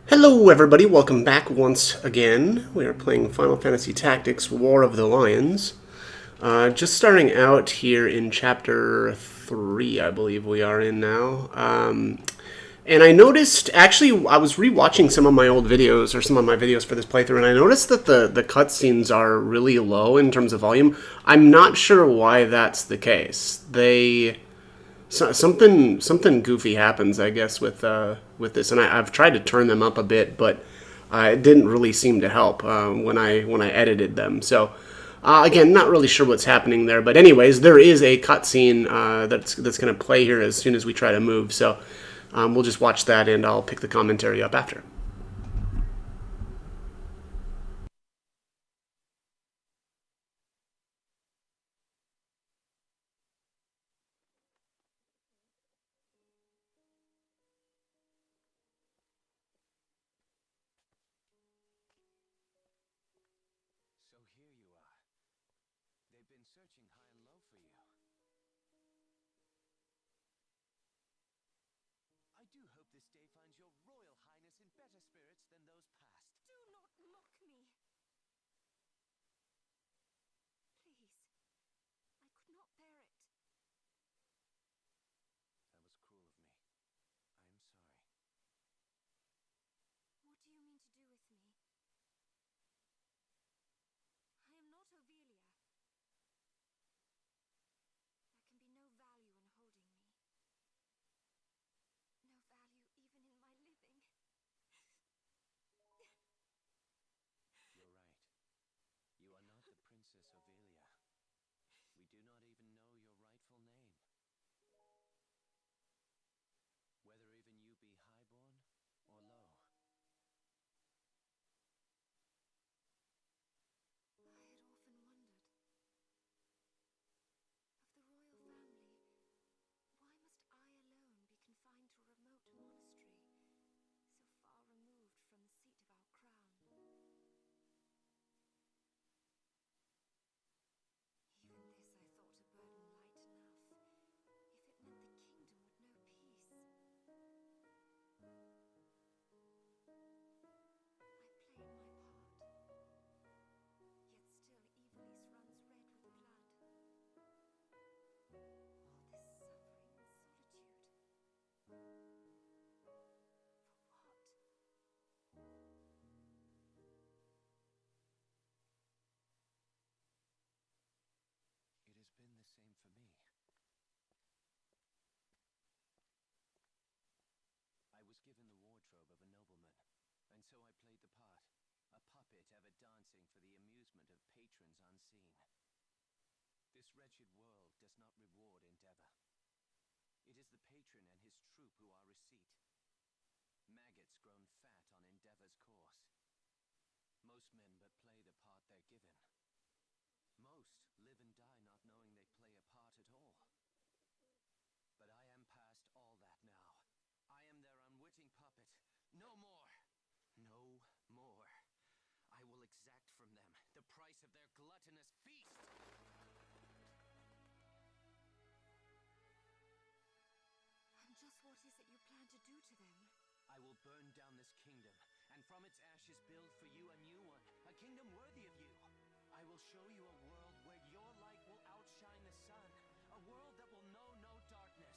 Hello everybody, welcome back once again. We are playing Final Fantasy Tactics War of the Lions. Just starting out here in Chapter 3, I believe we are in now. And I noticed, actually, I was rewatching some of my old videos, or some of my videos for this playthrough, and I noticed that the cutscenes are really low in terms of volume. I'm not sure why that's the case. Something goofy happens, I guess, with this, and I've tried to turn them up a bit, but it didn't really seem to help when I edited them. So again, not really sure what's happening there, but anyways, there is a cutscene that's going to play here as soon as we try to move. So we'll just watch that, and I'll pick the commentary up after. So here you are. They've been searching high and low for you. I do hope this day finds your Royal Highness in better spirits than those past. Do not mock me. Please. I could not bear it. That was cruel of me. I am sorry. What do you mean to do with me? I am not Ovelia. There can be no value in holding me. No value even in my living. You're right. You are not the Princess Ovelia. We do not even know your rightful name. Whether even you be highborn or low. I had often wondered. Of the royal family, why must I alone be confined to a remote monastery, so far removed from the seat of our crown? Even this I thought a burden light enough, if it meant the kingdom would know peace. I played my part, yet still Ivalice runs red with blood. All this suffering and solitude. For what? It has been the same for me. I was given the wardrobe of a nobleman, and so I played the part, a puppet ever dancing for the amusement of patrons unseen. This wretched world does not reward endeavor. It is the patron and his troop who are receipt. Maggots grown fat on endeavor's course. Most men but play the part they're given. Most live and die not knowing they play a part at all. But I am past all that now. I am their unwitting puppet. No more! No more. I will exact from them the price of their gluttonous feast! And just what is it you plan to do to them? I will burn down this kingdom, and from its ashes build for you a new one, a kingdom worthy of you. I will show you a world where your light will outshine the sun, a world that will know no darkness.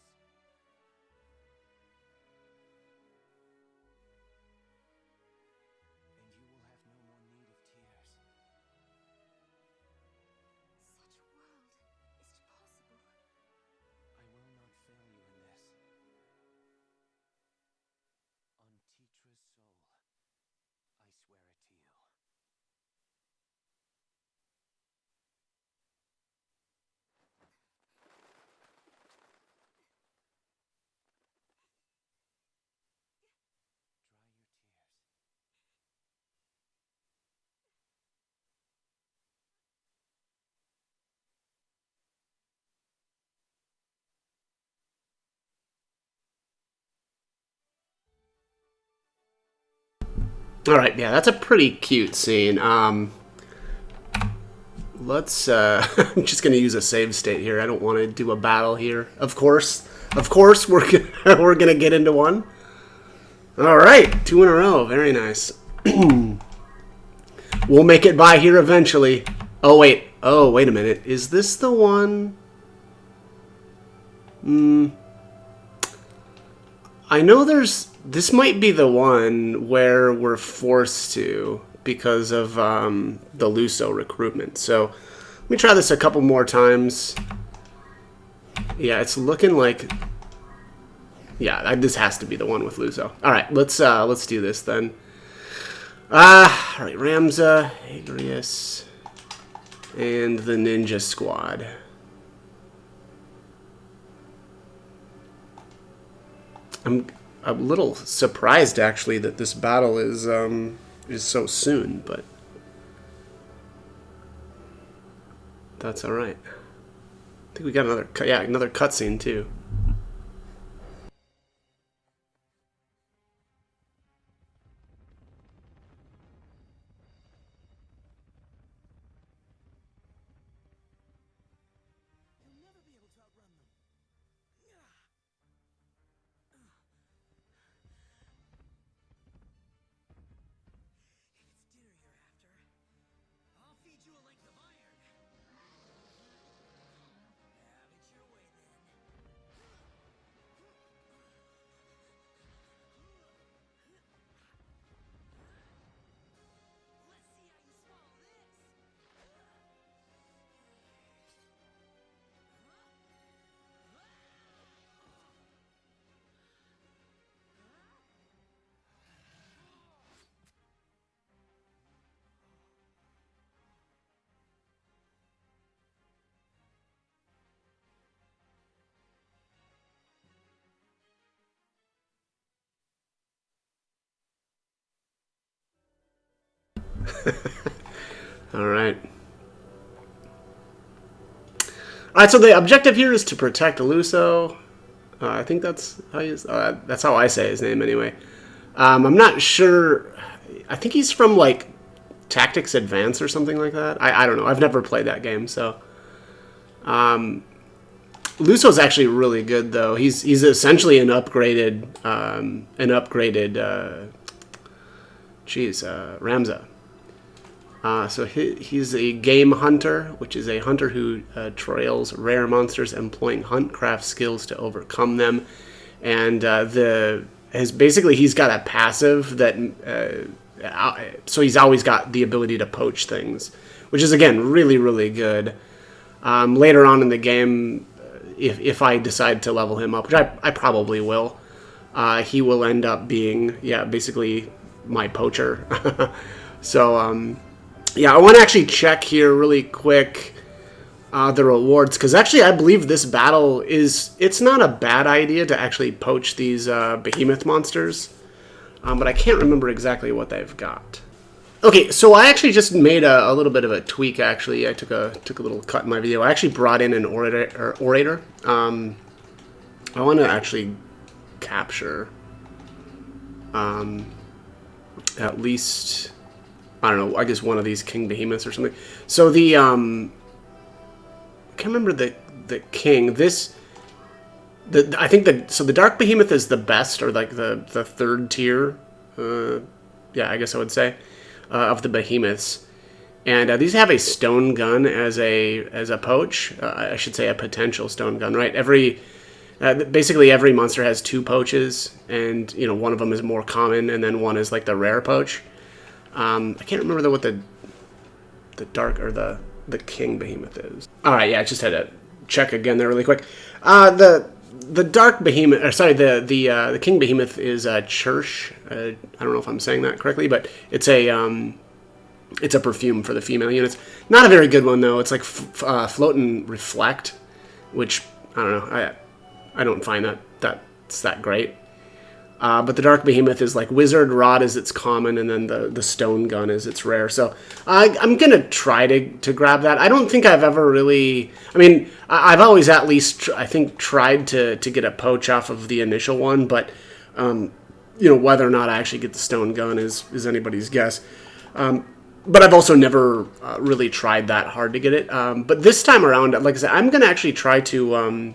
And you will have no more need of tears. Such a world is it possible? I will not fail you in this. On Titra's soul, I swear it to you. Dry your tears. All right, yeah, that's a pretty cute scene. Let's. I'm just gonna use a save state here. I don't want to do a battle here. Of course, we're gonna get into one. All right, 2 in a row. Very nice. We'll make it by here eventually. Oh, wait. Oh, wait a minute. Is this the one? I know there's... This might be the one where we're forced to because of the Luso recruitment. So let me try this a couple more times. Yeah, it's looking like... Yeah, this has to be the one with Luso. All right, let's do this then. All right, Ramza, Agrius, and the Ninja Squad. I'm a little surprised actually that this battle is so soon, but that's all right. I think we got another cutscene too. All right. All right. So the objective here is to protect Luso. I think that's how I say his name anyway. I'm not sure. I think he's from like Tactics Advance or something like that. I don't know. I've never played that game, so. Luso's actually really good though. He's essentially an upgraded Ramza. So he's a game hunter, which is a hunter who trails rare monsters, employing huntcraft skills to overcome them. And he's got a passive that so he's always got the ability to poach things, which is again really really good. Later on in the game, if I decide to level him up, which I probably will, he will end up being basically my poacher. So. Yeah, I want to actually check here really quick the rewards, because actually I believe this battle it's not a bad idea to actually poach these behemoth monsters, but I can't remember exactly what they've got. Okay, so I actually just made a little bit of a tweak. Actually, I took a little cut in my video. I actually brought in an orator. I want to actually capture at least, I don't know, I guess one of these king behemoths or something. So the I can't remember the king. I think the dark behemoth is the best, or like the third tier. Yeah, I guess I would say of the behemoths. And these have a stone gun as a poach. I should say a potential stone gun, right? Basically every monster has 2 poaches, and one of them is more common, and then one is like the rare poach. I can't remember what the dark or the king behemoth is. All right, yeah, I just had to check again there really quick. The dark behemoth, or sorry, the king behemoth is Church. I don't know if I'm saying that correctly, but it's a perfume for the female units. Not a very good one though. It's like float and reflect, which I don't know. I don't find that's that great. But the dark behemoth is like wizard rod is its common, and then the stone gun is its rare. So I'm gonna try to grab that. I don't think I've ever really. I mean, I've always at least I think tried to get a poach off of the initial one, but whether or not I actually get the stone gun is anybody's guess. But I've also never really tried that hard to get it. But this time around, like I said, I'm gonna actually try to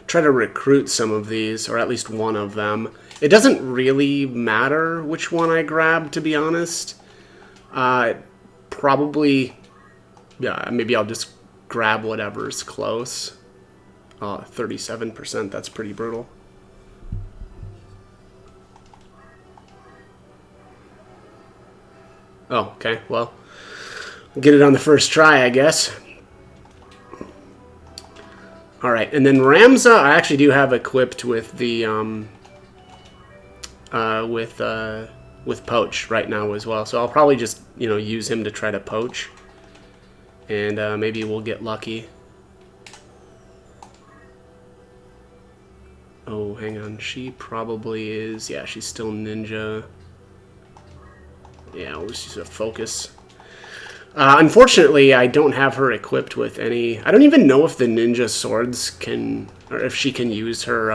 recruit some of these, or at least one of them, It doesn't really matter which one I grab, to be honest. Probably, yeah, maybe I'll just grab whatever's close. 37%, that's pretty brutal. Oh, okay, well, get it on the first try, I guess. Alright, and then Ramza, I actually do have equipped with the, with Poach right now as well. So I'll probably just, you know, use him to try to poach. And maybe we'll get lucky. Oh, hang on. She probably is... Yeah, she's still ninja. Yeah, we'll just use a focus. Unfortunately, I don't have her equipped with any... I don't even know if the ninja swords can... Or if she can use her,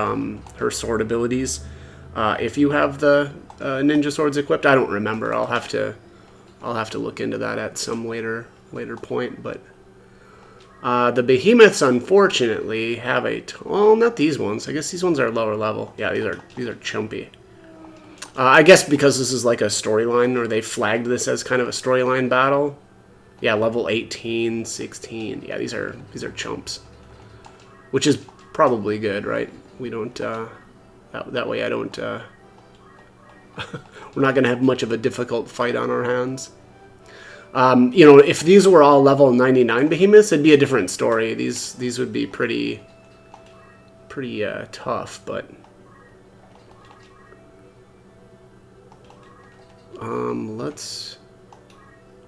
her sword abilities. If you have the ninja swords equipped, I don't remember. I'll have to look into that at some later point. But the behemoths, unfortunately, have a... Well, not these ones. I guess these ones are lower level. Yeah, these are chumpy. I guess because this is like a storyline, or they flagged this as kind of a storyline battle. Yeah, level 18, 16. Yeah, these are chumps. Which is probably good, right? We don't... That way I don't... we're not going to have much of a difficult fight on our hands. You know, if these were all level 99 behemoths, it'd be a different story. These would be pretty tough, but...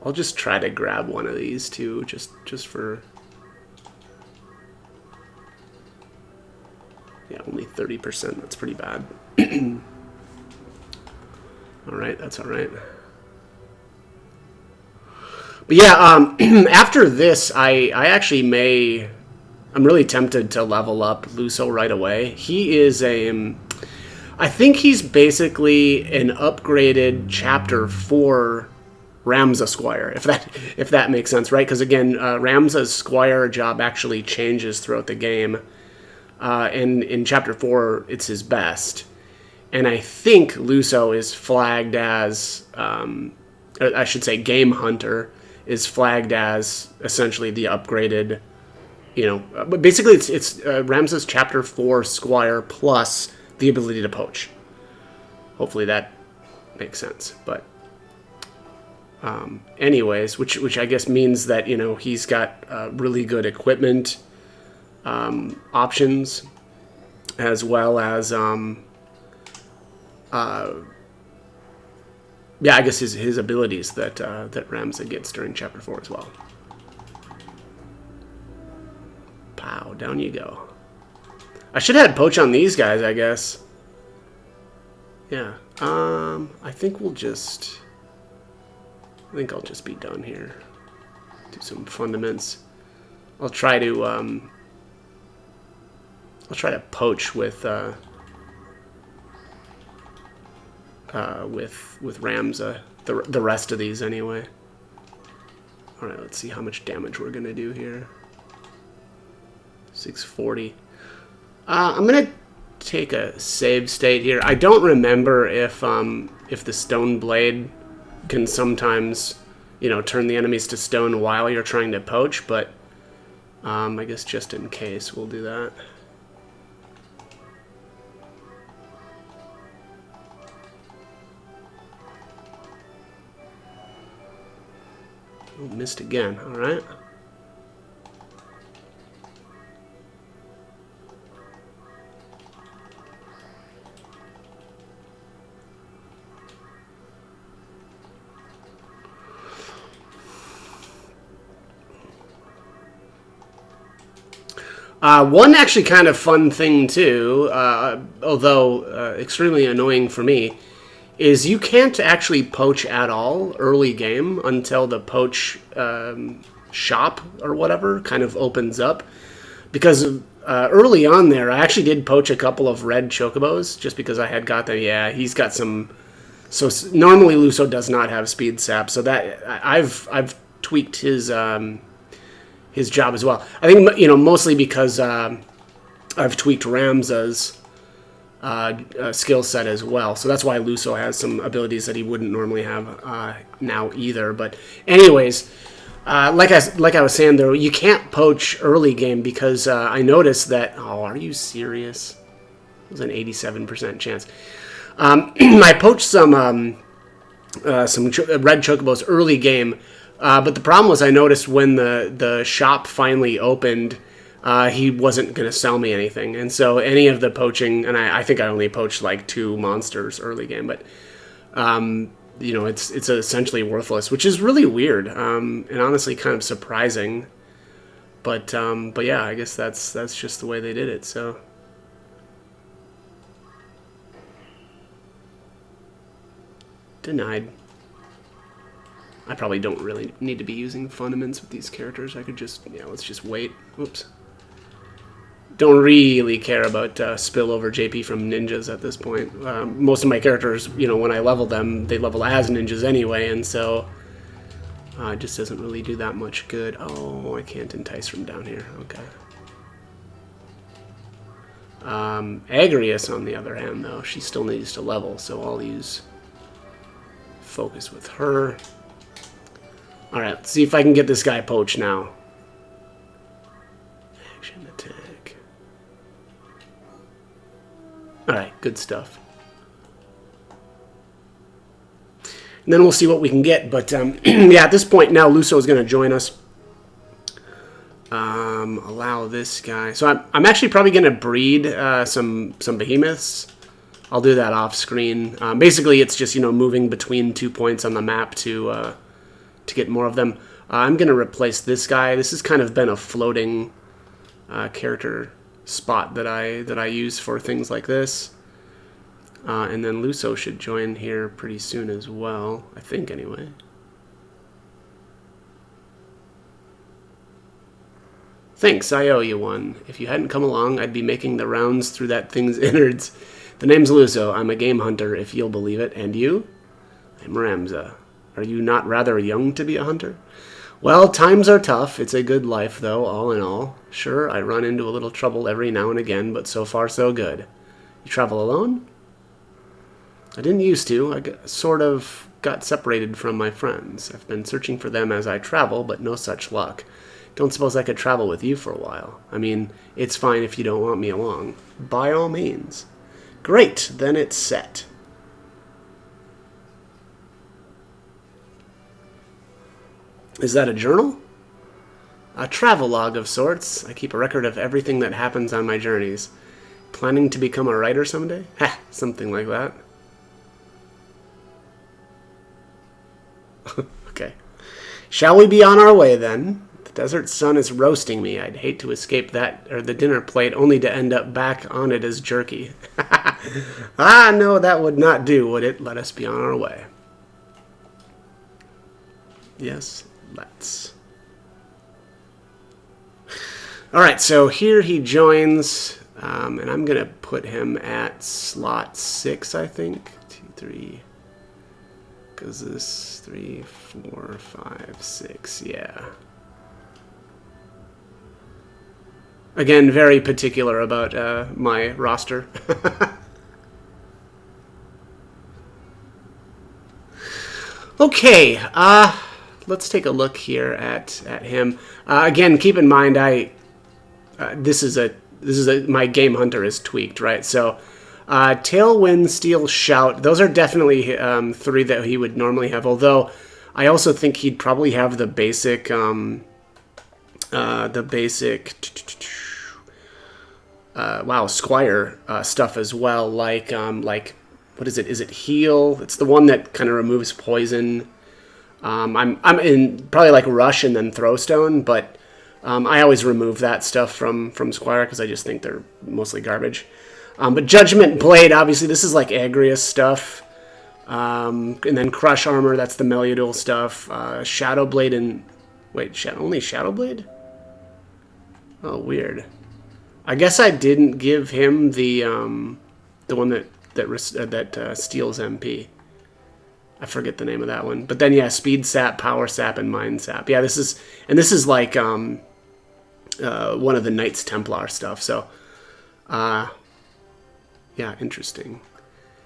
I'll just try to grab one of these two, just for... Yeah, only 30%. That's pretty bad. Alright, that's alright. But yeah, after this, I actually may... I'm really tempted to level up Luso right away. He is a... I think he's basically an upgraded Chapter 4 Ramza Squire, if that makes sense, right? Because again, Ramza's Squire job actually changes throughout the game. And in Chapter 4, it's his best. And I think Luso is flagged as, I should say Game Hunter is flagged as essentially the upgraded, you know, but basically it's Ramza's Chapter 4 Squire plus the ability to poach. Hopefully that makes sense. But anyways, which I guess means that, you know, he's got really good equipment options, as well as yeah, I guess his abilities that that Ramza gets during Chapter 4 as well. Pow, down you go. I should have had poach on these guys, I guess. Yeah. I think I'll just be done here. Do some fundaments. I'll try to poach with Ramza. The rest of these anyway. All right, let's see how much damage we're gonna do here. 640. I'm gonna take a save state here. I don't remember if the stone blade can sometimes, you know, turn the enemies to stone while you're trying to poach, but I guess just in case we'll do that. Oh, missed again. All right. One actually kind of fun thing too, although extremely annoying for me, is you can't actually poach at all early game until the poach shop or whatever kind of opens up. Because early on there, I actually did poach a couple of red chocobos just because I had got them. Yeah, he's got some. So normally Luso does not have speed sap, so that I've tweaked his job as well. I think, you know, mostly because I've tweaked Ramza's skill set as well. So that's why Luso has some abilities that he wouldn't normally have now either. But anyways, like I was saying, though, you can't poach early game because I noticed that... Oh, are you serious? It was an 87% chance. I poached some red chocobos early game, but the problem was I noticed when the shop finally opened, he wasn't going to sell me anything. And so any of the poaching, and I think I only poached like 2 monsters early game, but you know, it's essentially worthless, which is really weird, and honestly kind of surprising. But yeah, I guess that's just the way they did it. So denied. I probably don't really need to be using fundaments with these characters. I could just, yeah, let's just wait. Oops. Don't really care about spillover JP from ninjas at this point. Most of my characters, you know, when I level them, they level as ninjas anyway, and so it just doesn't really do that much good. Oh, I can't entice from down here. Okay. Agrius, on the other hand, though, she still needs to level, so I'll use focus with her. Alright, let's see if I can get this guy poached now. Action attack. Alright, good stuff. And then we'll see what we can get, but yeah, at this point now, Luso is going to join us. Allow this guy. So I'm actually probably going to breed some behemoths. I'll do that off screen. Basically, it's just, you know, moving between 2 points on the map to get more of them. I'm going to replace this guy. This has kind of been a floating character spot that I use for things like this. And then Luso should join here pretty soon as well, I think anyway. Thanks, I owe you one. If you hadn't come along, I'd be making the rounds through that thing's innards. The name's Luso. I'm a game hunter, if you'll believe it. And you? I'm Ramza. Are you not rather young to be a hunter? Well, times are tough. It's a good life, though, all in all. Sure, I run into a little trouble every now and again, but so far so good. You travel alone? I didn't used to. Sort of got separated from my friends. I've been searching for them as I travel, but no such luck. Don't suppose I could travel with you for a while. I mean, it's fine if you don't want me along. By all means. Great, then it's set. Is that a journal? A travelogue of sorts. I keep a record of everything that happens on my journeys. Planning to become a writer someday? Ha, something like that. Okay. Shall we be on our way then? The desert sun is roasting me. I'd hate to escape that or the dinner plate only to end up back on it as jerky. Ah, no, that would not do, would it? Let us be on our way. Yes, let's. Alright, so here he joins, and I'm going to put him at slot 6, I think. 2, 3, because this 3, 4, 5, 6, yeah. Again, very particular about my roster. Okay, let's take a look here at him. Again, keep in mind, my game hunter is tweaked, right? So, Tailwind, Steel, Shout. Those are definitely 3 that he would normally have. Although, I also think he'd probably have the basic, Squire stuff as well. Like what is it? Is it Heal? It's the one that kind of removes poison. I'm in probably like Rush and then Throwstone, but I always remove that stuff from Squire because I just think they're mostly garbage. But Judgment Blade, obviously, this is like Agrius stuff. And then Crush Armor, that's the Meliodol stuff. Shadow Blade and... Wait, only Shadow Blade? Oh, weird. I guess I didn't give him the one that steals MP. I forget the name of that one. But then, yeah, Speed Sap, Power Sap, and Mind Sap. Yeah, this is like one of the Knights Templar stuff. So, Yeah, interesting.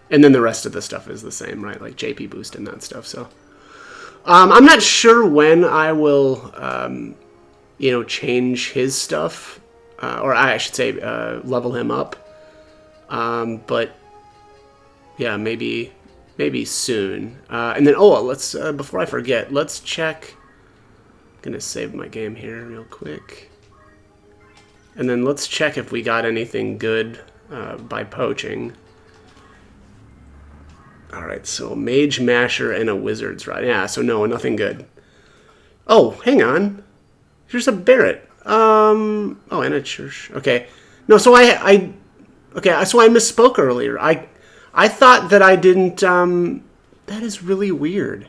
And then the rest of the stuff is the same, right? Like JP boost and that stuff. So I'm not sure when I will, change his stuff, or I should say, level him up. But yeah, maybe soon. And then let's before I forget, let's check. I'm gonna save my game here real quick, and then let's check if we got anything good by poaching. Alright, so Mage Masher and a Wizard's Rod. Yeah, so no, nothing good. Oh, hang on. Here's a Barret. Oh, and a Church. Okay. No, so okay, so I misspoke earlier. I thought that I didn't, that is really weird.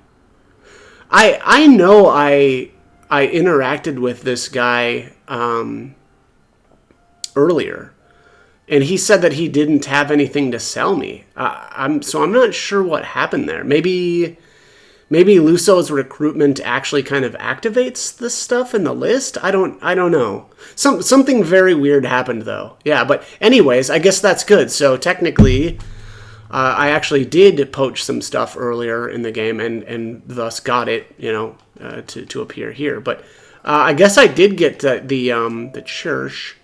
I know I interacted with this guy, earlier. And he said that he didn't have anything to sell me. So I'm not sure what happened there. Maybe Luso's recruitment actually kind of activates this stuff in the list. I don't know. Something very weird happened though. Yeah, but anyways, I guess that's good. So technically, I actually did poach some stuff earlier in the game, and thus got it, to appear here. But I guess I did get the Church?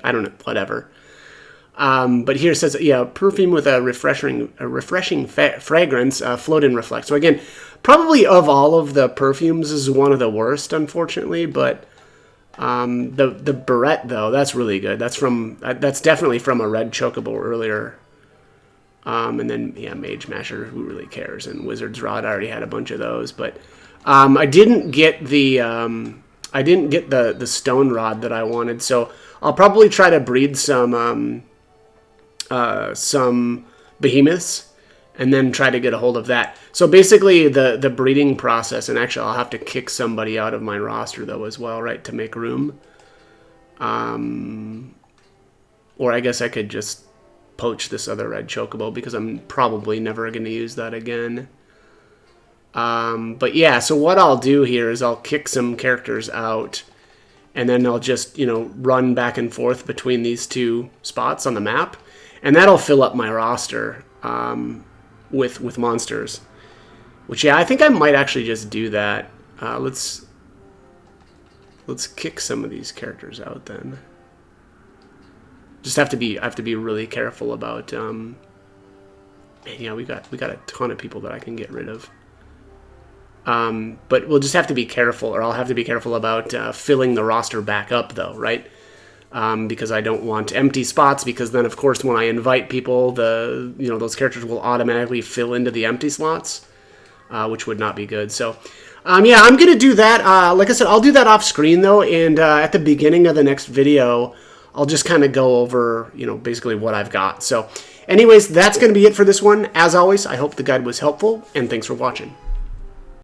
I don't know, whatever. But here it says, perfume with a refreshing fragrance, float and reflect. So again, probably of all of the perfumes, this is one of the worst, unfortunately. But the Barret though, that's really good. That's definitely from a red chocobo earlier. And then Mage Masher, who really cares? And Wizard's Rod, I already had a bunch of those, but I didn't get the stone rod that I wanted, so I'll probably try to breed some behemoths, and then try to get a hold of that. So basically, the breeding process, and actually I'll have to kick somebody out of my roster though as well, right, to make room. Or I guess I could just poach this other red chocobo because I'm probably never going to use that again. But yeah, so what I'll do here is I'll kick some characters out, and then I'll just, run back and forth between these two spots on the map, and that'll fill up my roster with monsters. Which, yeah, I think I might actually just do that. Let's kick some of these characters out then. Just I have to be really careful about. Man, yeah, we got a ton of people that I can get rid of. But we'll just have to be careful, or I'll have to be careful about filling the roster back up, though, right? Because I don't want empty spots, because then, of course, when I invite people, those characters will automatically fill into the empty slots, which would not be good. So, yeah, I'm going to do that. Like I said, I'll do that off screen, though, and at the beginning of the next video, I'll just kind of go over, basically what I've got. So, anyways, that's going to be it for this one. As always, I hope the guide was helpful, and thanks for watching.